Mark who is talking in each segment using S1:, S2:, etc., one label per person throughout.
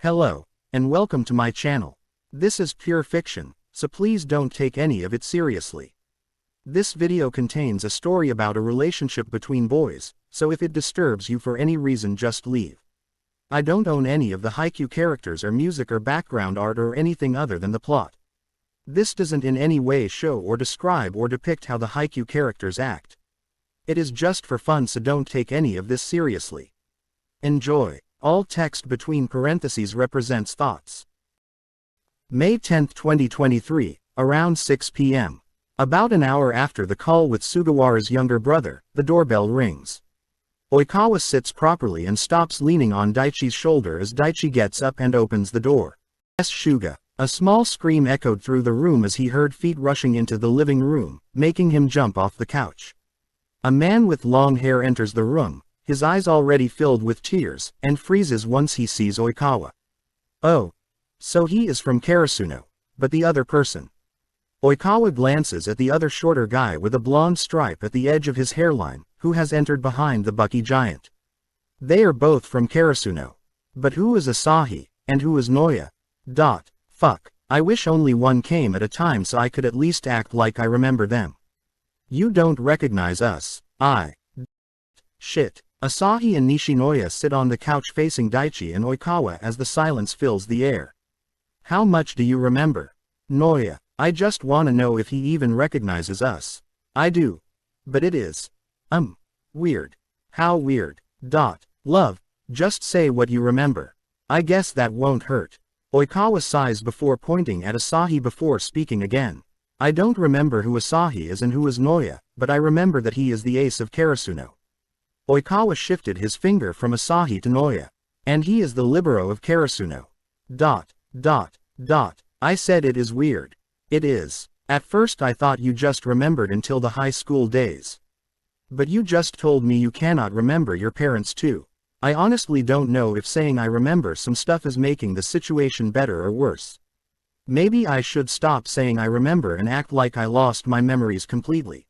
S1: Hello, and welcome to my channel. This is pure fiction, so please don't take any of it seriously. This video contains a story about a relationship between boys, so if it disturbs you for any reason just leave. I don't own any of the Haikyuu characters or music or background art or anything other than the plot. This doesn't in any way show or describe or depict how the Haikyuu characters act. It is just for fun, so don't take any of this seriously. Enjoy. All text between parentheses represents thoughts. May 10, 2023, around 6 p.m. About an hour after the call with Sugawara's younger brother, the doorbell rings. Oikawa sits properly and stops leaning on Daichi's shoulder as Daichi gets up and opens the door. Yes, Shuga. A small scream echoed through the room as he heard feet rushing into the living room, making him jump off the couch. A man with long hair enters the room, his eyes already filled with tears, and freezes once he sees Oikawa. Oh. So he is from Karasuno, but the other person. Oikawa glances at the other shorter guy with a blonde stripe at the edge of his hairline, who has entered behind the Bucky giant. They are both from Karasuno. But who is Asahi, and who is Noya? Fuck. I wish only one came at a time so I could at least act like I remember them. You don't recognize us. Shit. Asahi and Nishinoya sit on the couch facing Daichi and Oikawa as the silence fills the air. How much do you remember? Noya. I just wanna know if he even recognizes us. I do. But it is. Weird. How weird. Love. Just say what you remember. I guess that won't hurt. Oikawa sighs before pointing at Asahi before speaking again. I don't remember who Asahi is and who is Noya, but I remember that he is the ace of Karasuno. Oikawa shifted his finger from Asahi to Noya. And he is the libero of Karasuno. I said it is weird. It is. At first I thought you just remembered until the high school days. But you just told me you cannot remember your parents too. I honestly don't know if saying I remember some stuff is making the situation better or worse. Maybe I should stop saying I remember and act like I lost my memories completely.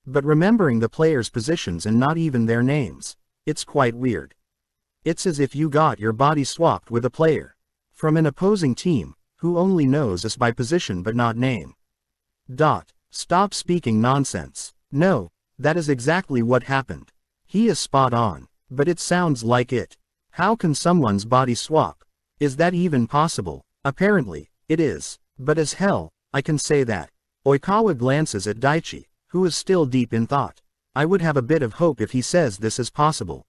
S1: But remembering the players' positions and not even their names, it's quite weird. It's as if you got your body swapped with a player from an opposing team, who only knows us by position but not name. Stop speaking nonsense. No, that is exactly what happened. He is spot on, but it sounds like it. How can someone's body swap? Is that even possible? Apparently, it is. But as hell, I can say that. Oikawa glances at Daichi, who is still deep in thought. I would have a bit of hope if he says this is possible.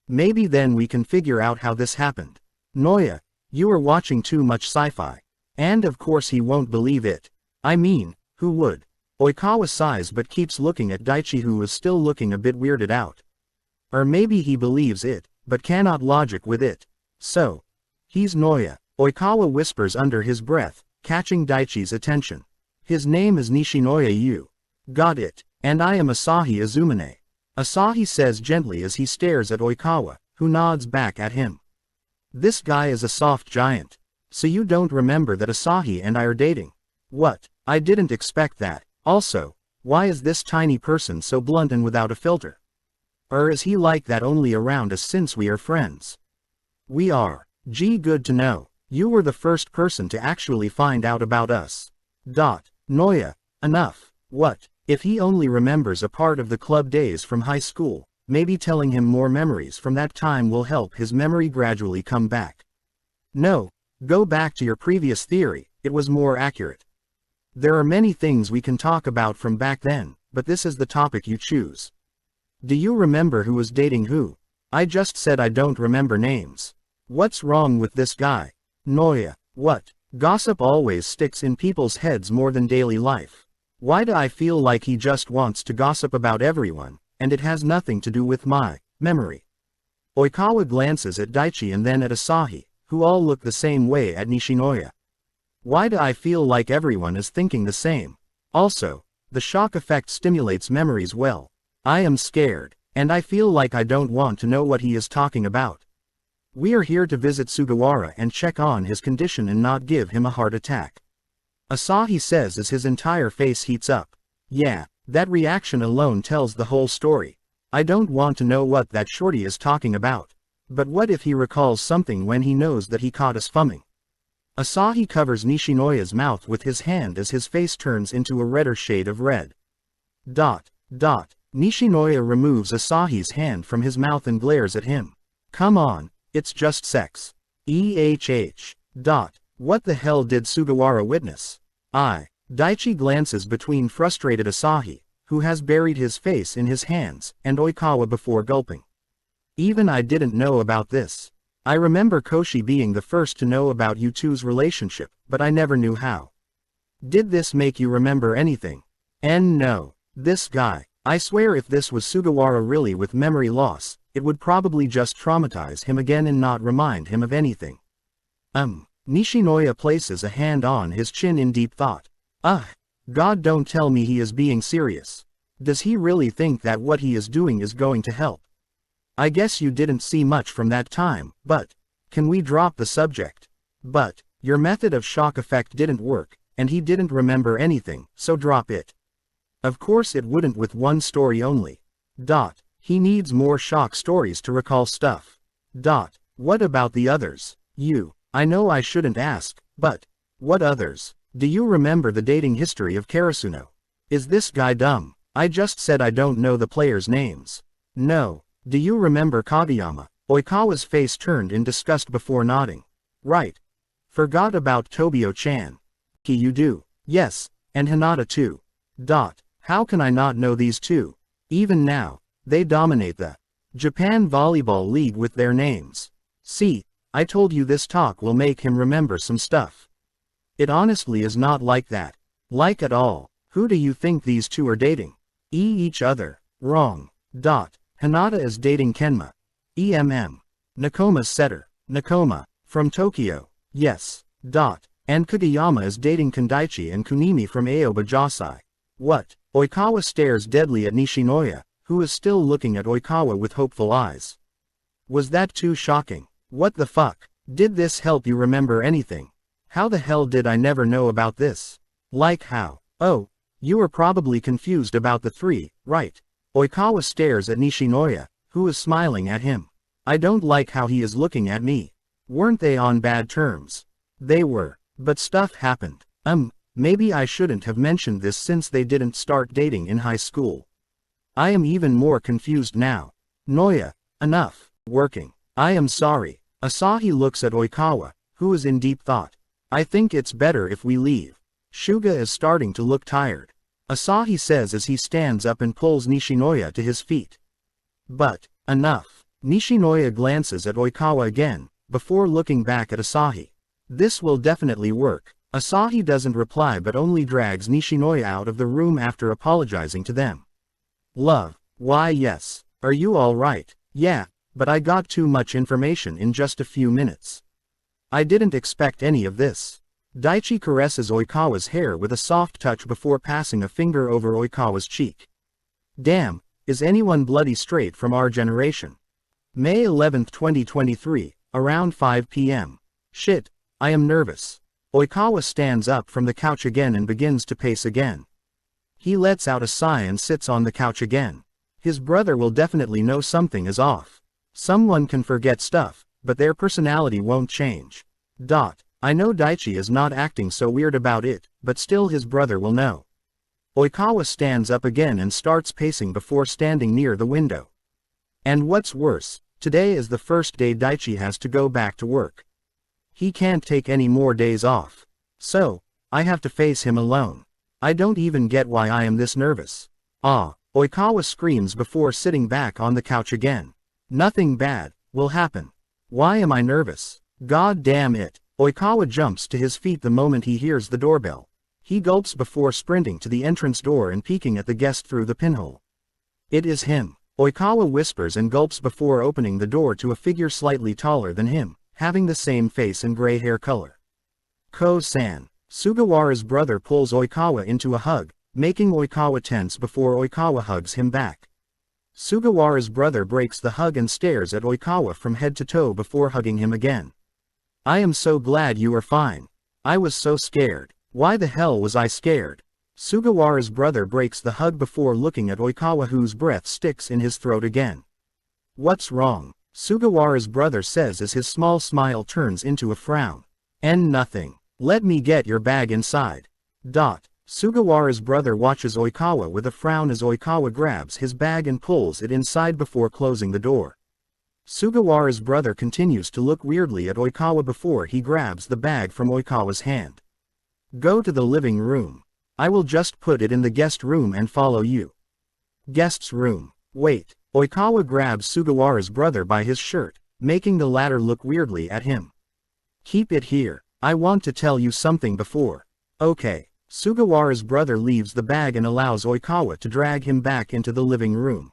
S1: Maybe then we can figure out how this happened. Noya, you are watching too much sci-fi. And of course he won't believe it. I mean, who would? Oikawa sighs but keeps looking at Daichi, who is still looking a bit weirded out. Or maybe he believes it, but cannot logic with it. So, he's Noya. Oikawa whispers under his breath, catching Daichi's attention. His name is Nishinoya Yu. Got it. And I am Asahi Azumane. Asahi says gently as he stares at Oikawa, who nods back at him. This guy is a soft giant. So you don't remember that Asahi and I are dating? What? I didn't expect that. Also, why is this tiny person so blunt and without a filter? Or is he like that only around us since we are friends? We are. Gee, good to know. You were the first person to actually find out about us. Noya, enough. What? If he only remembers a part of the club days from high school, maybe telling him more memories from that time will help his memory gradually come back. No, go back to your previous theory, it was more accurate. There are many things we can talk about from back then, but this is the topic you choose. Do you remember who was dating who? I just said I don't remember names. What's wrong with this guy? Noya, what? Gossip always sticks in people's heads more than daily life. Why do I feel like he just wants to gossip about everyone, and it has nothing to do with my memory? Oikawa glances at Daichi and then at Asahi, who all look the same way at Nishinoya. Why do I feel like everyone is thinking the same? Also, the shock effect stimulates memories well. I am scared, and I feel like I don't want to know what he is talking about. We are here to visit Sugawara and check on his condition and not give him a heart attack. Asahi says as his entire face heats up. Yeah, that reaction alone tells the whole story. I don't want to know what that shorty is talking about. But what if he recalls something when he knows that he caught us fumming? Asahi covers Nishinoya's mouth with his hand as his face turns into a redder shade of red. Nishinoya removes Asahi's hand from his mouth and glares at him. Come on, it's just sex. What the hell did Sugawara witness? Daichi glances between frustrated Asahi, who has buried his face in his hands, and Oikawa before gulping. Even I didn't know about this. I remember Koshi being the first to know about you two's relationship, but I never knew how. Did this make you remember anything? No. This guy. I swear if this was Sugawara really with memory loss, it would probably just traumatize him again and not remind him of anything. Nishinoya places a hand on his chin in deep thought. God, don't tell me he is being serious. Does he really think that what he is doing is going to help? I guess you didn't see much from that time, but can we drop the subject? But your method of shock effect didn't work, and he didn't remember anything, so drop it. Of course it wouldn't with one story only. He needs more shock stories to recall stuff. What about the others? I know I shouldn't ask, but what others? Do you remember the dating history of Karasuno? Is this guy dumb? I just said I don't know the players' names. No. Do you remember Kageyama? Oikawa's face turned in disgust before nodding. Right. Forgot about Tobio-chan. You do. Yes, and Hinata too. How can I not know these two? Even now, they dominate the Japan Volleyball League with their names. See, I told you this talk will make him remember some stuff. It honestly is not like that. Like at all. Who do you think these two are dating? Each other. Wrong. Hinata is dating Kenma. Nakoma's setter. Nakoma. From Tokyo. Yes. And Kageyama is dating Kandaichi and Kunimi from Aoba Josai. What? Oikawa stares deadly at Nishinoya, who is still looking at Oikawa with hopeful eyes. Was that too shocking? What the fuck? Did this help you remember anything? How the hell did I never know about this? Like how? Oh, you were probably confused about the three, right? Oikawa stares at Nishinoya, who is smiling at him. I don't like how he is looking at me. Weren't they on bad terms? They were. But stuff happened. Maybe I shouldn't have mentioned this since they didn't start dating in high school. I am even more confused now. Noya, enough. Working. I am sorry. Asahi looks at Oikawa, who is in deep thought. I think it's better if we leave. Shuga is starting to look tired. Asahi says as he stands up and pulls Nishinoya to his feet. But, enough. Nishinoya glances at Oikawa again, before looking back at Asahi. This will definitely work. Asahi doesn't reply but only drags Nishinoya out of the room after apologizing to them. Love. Why yes. Are you alright? Yeah, but I got too much information in just a few minutes. I didn't expect any of this. Daichi caresses Oikawa's hair with a soft touch before passing a finger over Oikawa's cheek. Damn, is anyone bloody straight from our generation? May 11, 2023, around 5 p.m. Shit, I am nervous. Oikawa stands up from the couch again and begins to pace again. He lets out a sigh and sits on the couch again. His brother will definitely know something is off. Someone can forget stuff, but their personality won't change. I know Daichi is not acting so weird about it, but still his brother will know. Oikawa stands up again and starts pacing before standing near the window. And what's worse, today is the first day Daichi has to go back to work. He can't take any more days off. So, I have to face him alone. I don't even get why I am this nervous. Oikawa screams before sitting back on the couch again. Nothing bad will happen. Why am I nervous? God damn it. Oikawa jumps to his feet the moment he hears the doorbell. He gulps before sprinting to the entrance door and peeking at the guest through the pinhole. It is him. Oikawa whispers and gulps before opening the door to a figure slightly taller than him, having the same face and gray hair color. Ko-san. Sugawara's brother pulls Oikawa into a hug, making Oikawa tense before Oikawa hugs him back. Sugawara's brother breaks the hug and stares at Oikawa from head to toe before hugging him again. I am so glad you are fine. I was so scared. Why the hell was I scared? Sugawara's brother breaks the hug before looking at Oikawa whose breath sticks in his throat again. What's wrong? Sugawara's brother says as his small smile turns into a frown. And nothing. Let me get your bag inside. Sugawara's brother watches Oikawa with a frown as Oikawa grabs his bag and pulls it inside before closing the door. Sugawara's brother continues to look weirdly at Oikawa before he grabs the bag from Oikawa's hand. Go to the living room. I will just put it in the guest room and follow you. Guest's room. Wait. Oikawa grabs Sugawara's brother by his shirt, making the latter look weirdly at him. Keep it here. I want to tell you something before. Okay. Sugawara's brother leaves the bag and allows Oikawa to drag him back into the living room.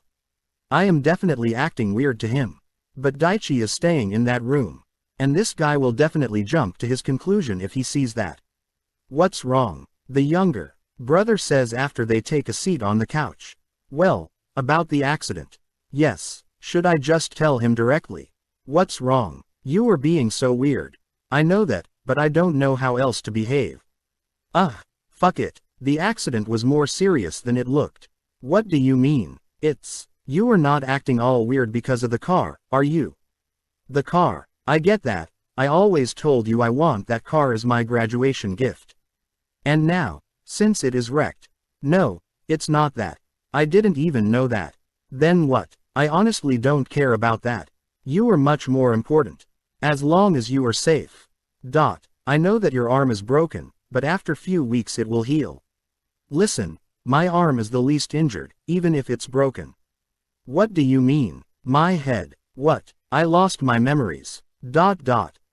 S1: I am definitely acting weird to him. But Daichi is staying in that room. And this guy will definitely jump to his conclusion if he sees that. What's wrong? The younger brother says after they take a seat on the couch. Well, about the accident. Yes. Should I just tell him directly? What's wrong? You are being so weird. I know that, but I don't know how else to behave. Fuck it. The accident was more serious than it looked. What do you mean? You are not acting all weird because of the car, are you? The car. I get that. I always told you I want that car as my graduation gift. And now, since it is wrecked. No, it's not that. I didn't even know that. Then what? I honestly don't care about that. You are much more important. As long as you are safe. I know that your arm is broken, but after few weeks it will heal. Listen, my arm is the least injured, even if it's broken. What do you mean? My head. What? I lost my memories.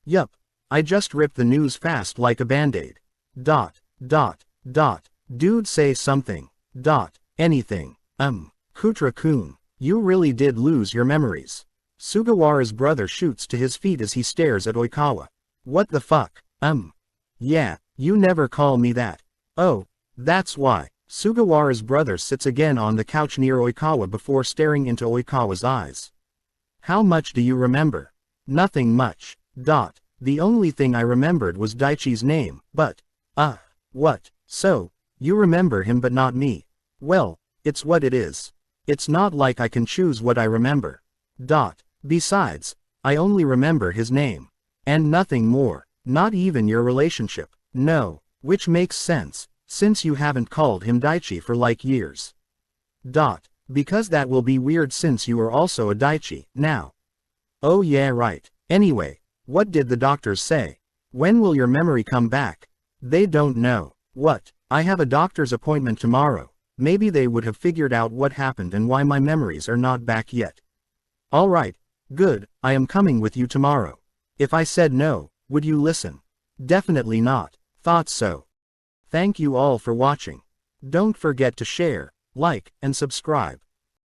S1: Yup. I just ripped the news fast like a band-aid. Dude, say something. Anything. Kutra-kun, you really did lose your memories. Sugawara's brother shoots to his feet as he stares at Oikawa. What the fuck? Yeah, you never call me that. Oh, that's why. Sugawara's brother sits again on the couch near Oikawa before staring into Oikawa's eyes. How much do you remember? Nothing much. The only thing I remembered was Daichi's name, but, what? So, you remember him but not me. Well, it's what it is. It's not like I can choose what I remember. Besides, I only remember his name. And nothing more, not even your relationship. No, which makes sense, since you haven't called him Daichi for like years. Because that will be weird since you are also a Daichi, now. Oh yeah right. Anyway, what did the doctors say? When will your memory come back? They don't know. What? I have a doctor's appointment tomorrow. Maybe they would have figured out what happened and why my memories are not back yet. Alright, good, I am coming with you tomorrow. If I said no, would you listen? Definitely not. Thought so. Thank you all for watching. Don't forget to share, like, and subscribe.